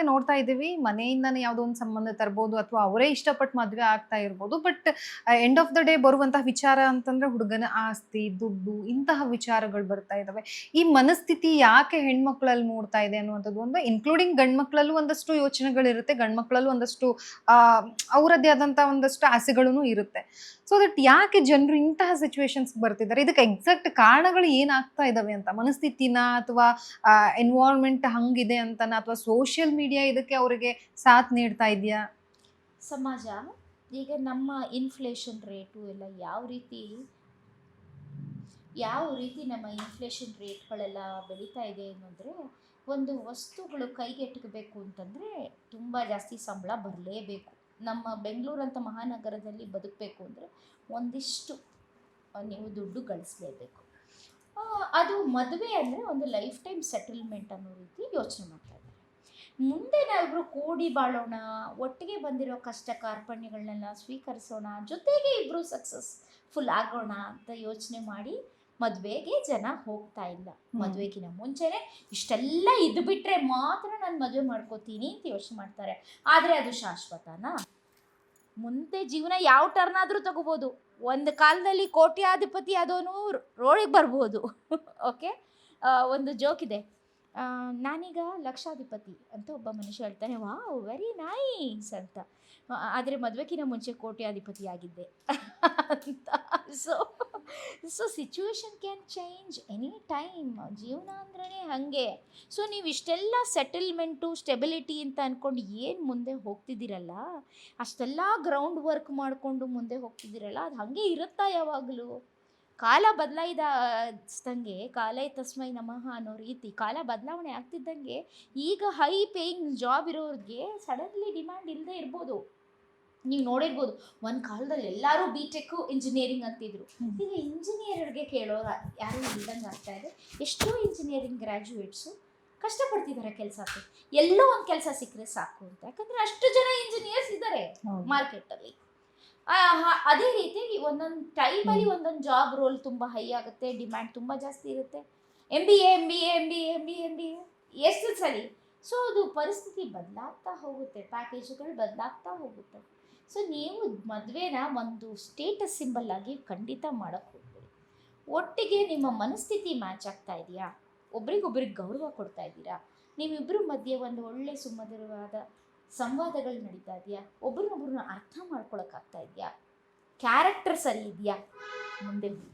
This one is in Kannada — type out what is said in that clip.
ನೋಡ್ತಾ ಇದೀವಿ ಮನೆಯಿಂದಾನೇ ಯಾವುದೋ ಒಂದು ಸಂಬಂಧ ತರಬಹುದು ಅಥವಾ ಅವರೇ ಇಷ್ಟಪಟ್ಟು ಮದುವೆ ಆಗ್ತಾ ಇರ್ಬೋದು. But end of the day ಬರುವಂತಹ ವಿಚಾರ ಅಂತಂದ್ರೆ ಹುಡುಗನ ಆಸ್ತಿ, ದುಡ್ಡು ಇಂತಹ ವಿಚಾರಗಳು ಬರ್ತಾ ಇದಾವೆ. ಈ ಮನಸ್ಥಿತಿ ಯಾಕೆ ಹೆಣ್ಮಕ್ಳಲ್ಲಿ ಮೂಡ್ತಾ ಇದೆ ಅನ್ನುವಂಥದ್ದು ಒಂದು ಇನ್ಕ್ಲೂಡಿಂಗ್ ಗಂಡ್ ಮಕ್ಳಲ್ಲೂ ಒಂದಷ್ಟು ಯೋಚನೆಗಳಿರುತ್ತೆ, ಗಂಡ್ ಮಕ್ಳಲ್ಲೂ ಒಂದಷ್ಟು ಆ ಅವರದ್ದೇ ಆದಂತಹ ಒಂದಷ್ಟು ಆಸೆಗಳೂ ಇರುತ್ತೆ. ಸೊ ದಟ್ ಯಾಕೆ ಜನರು ಇಂತಹ ಸಿಚುವೇಶನ್ಸ್ ಬರ್ತಿದ್ದಾರೆ? ಇದಕ್ಕೆ ಎಕ್ಸಾಕ್ಟ್ ಕಾರಣಗಳು ಏನಾಗ್ತಾ ಇದಾವೆ ಅಂತ ಮನಸ್ಥಿತಿನ ಅಥವಾ ಎನ್ವೈರನ್ಮೆಂಟ್ ಹಂಗಿದೆ ಅಂತನ ಅಥವಾ ಸೋಷಿಯಲ್ ಮೀಡಿಯಾ ಇದಕ್ಕೆ ಅವರಿಗೆ ಸಾಥ್ ನೀಡ್ತಾ ಇದೆಯಾ? ಸಮಾಜ ಈಗ ನಮ್ಮ ಇನ್ಫ್ಲೇಷನ್ ರೇಟು ಎಲ್ಲ ಯಾವ ರೀತಿ ನಮ್ಮ ಇನ್ಫ್ಲೇಷನ್ ರೇಟ್ಗಳೆಲ್ಲ ಬೆಳೀತಾ ಇದೆ ಅನ್ನೋದ್ರೆ, ಒಂದು ವಸ್ತುಗಳು ಕೈಗೆಟಕಬೇಕು ಅಂತಂದರೆ ತುಂಬ ಜಾಸ್ತಿ ಸಂಬಳ ಬರಲೇಬೇಕು. ನಮ್ಮ ಬೆಂಗಳೂರಂಥ ಮಹಾನಗರದಲ್ಲಿ ಬದುಕಬೇಕು ಅಂದರೆ ಒಂದಿಷ್ಟು ನೀವು ದುಡ್ಡು ಗಳಿಸಲೇಬೇಕು. ಅದು ಮದುವೆ ಅಂದರೆ ಒಂದು ಲೈಫ್ ಟೈಮ್ ಸೆಟಲ್ಮೆಂಟ್ ಅನ್ನೋ ರೀತಿ ಯೋಚನೆ ಮಾಡ್ತಾ ಇದ್ದಾರೆ. ಮುಂದೆ ನಾವಿಬ್ರು ಕೂಡಿ ಬಾಳೋಣ, ಒಟ್ಟಿಗೆ ಬಂದಿರೋ ಕಷ್ಟ ಕಾರ್ಪಣ್ಯಗಳನ್ನೆಲ್ಲ ಸ್ವೀಕರಿಸೋಣ, ಜೊತೆಗೆ ಇಬ್ಬರು ಸಕ್ಸಸ್ಫುಲ್ ಆಗೋಣ ಅಂತ ಯೋಚನೆ ಮಾಡಿ ಮದುವೆಗೆ ಜನ ಹೋಗ್ತಾ ಇಲ್ಲ. ಮದುವೆಗಿನ ಮುಂಚೆನೆ ಇಷ್ಟೆಲ್ಲ ಇದು ಬಿಟ್ಟರೆ ಮಾತ್ರ ನಾನು ಮದುವೆ ಮಾಡ್ಕೋತೀನಿ ಅಂತ ಯೋಚನೆ ಮಾಡ್ತಾರೆ. ಆದರೆ ಅದು ಶಾಶ್ವತನಾ? ಮುಂದೆ ಜೀವನ ಯಾವ ಟರ್ನ್ ಆದರೂ ತಗೋಬೋದು. ಒಂದು ಕಾಲದಲ್ಲಿ ಕೋಟ್ಯಾಧಿಪತಿ ಆದವನು ರೋಡಿಗೆ ಬರ್ಬೋದು. ಓಕೆ, ಒಂದು ಜೋಕ್ ಇದೆ, ನಾನೀಗ ಲಕ್ಷಾಧಿಪತಿ ಅಂತ ಒಬ್ಬ ಮನುಷ್ಯ ಹೇಳ್ತಾನೆ, ವಾವ್ ವೆರಿ ನೈಸ್ ಅಂತ. ಆದರೆ ಮದುವೆಗಿನ ಮುಂಚೆ ಕೋಟ್ಯಾಧಿಪತಿ ಆಗಿದ್ದೆ ಅಂತ. So situation can change any time. ಜೀವನ ಅಂದ್ರೇ ಹಾಗೆ. ಸೊ ನೀವು ಇಷ್ಟೆಲ್ಲ ಸೆಟಲ್ಮೆಂಟು, ಸ್ಟೆಬಿಲಿಟಿ ಅಂತ ಅಂದ್ಕೊಂಡು ಏನು ಮುಂದೆ ಹೋಗ್ತಿದ್ದೀರಲ್ಲ, ಅಷ್ಟೆಲ್ಲ ಗ್ರೌಂಡ್ ವರ್ಕ್ ಮಾಡಿಕೊಂಡು ಮುಂದೆ ಹೋಗ್ತಿದ್ದೀರಲ್ಲ, ಅದು ಹಾಗೆ ಇರುತ್ತಾ ಯಾವಾಗಲೂ? ಕಾಲ ಬದಲಾಯಿದಂಗೆ ಕಾಲೇ ತಸ್ಮೈ ನಮಃ ಅನ್ನೋ ರೀತಿ ಕಾಲ ಬದಲಾವಣೆ ಆಗ್ತಿದ್ದಂಗೆ ಈಗ ಹೈ ಪೇಯಿಂಗ್ ಜಾಬ್ ಇರೋರಿಗೆ ಸಡನ್ಲಿ ಡಿಮ್ಯಾಂಡ್ ಇಲ್ಲದೆ ಇರ್ಬೋದು. ನೀವು ನೋಡಿರ್ಬೋದು, ಒಂದು ಕಾಲದಲ್ಲಿ ಎಲ್ಲರೂ ಬಿಟೆಕ್ಕು ಇಂಜಿನಿಯರಿಂಗ್ ಅಂತಿದ್ರು. ಈಗ ಇಂಜಿನಿಯರ್ಗೆ ಕೇಳೋರು ಯಾರೂ ಇಲ್ದಂಗೆ ಆಗ್ತಾ ಇದೆ. ಎಷ್ಟೋ ಇಂಜಿನಿಯರಿಂಗ್ ಗ್ರ್ಯಾಜುಯೇಟ್ಸು ಕಷ್ಟಪಡ್ತಿದ್ದಾರೆ ಕೆಲಸಕ್ಕೆ, ಎಲ್ಲೋ ಒಂದು ಕೆಲಸ ಸಿಕ್ಕರೆ ಸಾಕು ಅಂತ. ಯಾಕಂದರೆ ಅಷ್ಟು ಜನ ಇಂಜಿನಿಯರ್ಸ್ ಇದ್ದಾರೆ ಮಾರ್ಕೆಟಲ್ಲಿ. ಅದೇ ರೀತಿ ಒಂದೊಂದು ಟೈಮಲ್ಲಿ ಒಂದೊಂದು ಜಾಬ್ ರೋಲ್ ತುಂಬ ಹೈ ಆಗುತ್ತೆ, ಡಿಮ್ಯಾಂಡ್ ತುಂಬ ಜಾಸ್ತಿ ಇರುತ್ತೆ. MBA ಎಷ್ಟು ಸರಿ. ಸೊ ಅದು ಪರಿಸ್ಥಿತಿ ಬದಲಾಗ್ತಾ ಹೋಗುತ್ತೆ, ಪ್ಯಾಕೇಜುಗಳು ಬದಲಾಗ್ತಾ ಹೋಗುತ್ತೆ. ಸೊ ನೀವು ಮದುವೆನ ಒಂದು ಸ್ಟೇಟಸ್ ಸಿಂಬಲ್ ಆಗಿ ಖಂಡಿತ ಮಾಡೋಕ್ಕೆ ಹೋಗ್ಬೇಡಿ. ಒಟ್ಟಿಗೆ ನಿಮ್ಮ ಮನಸ್ಥಿತಿ ಮ್ಯಾಚ್ ಆಗ್ತಾ ಇದೆಯಾ? ಒಬ್ರಿಗೊಬ್ರಿಗೆ ಗೌರವ ಕೊಡ್ತಾ ಇದ್ದೀರಾ? ನೀವಿಬ್ಬರ ಮಧ್ಯೆ ಒಂದು ಒಳ್ಳೆ ಸುಮಧುರವಾದ ಸಂವಾದಗಳು ನಡೀತಾ ಇದೆಯಾ? ಒಬ್ರನ್ನೊಬ್ರನ್ನ ಅರ್ಥ ಮಾಡ್ಕೊಳಕ್ಕಾಗ್ತಾ ಇದೆಯಾ? ಕ್ಯಾರೆಕ್ಟರ್ ಸರಿ ಇದೆಯಾ? ಮುಂದೆ ಹೋಗಿ.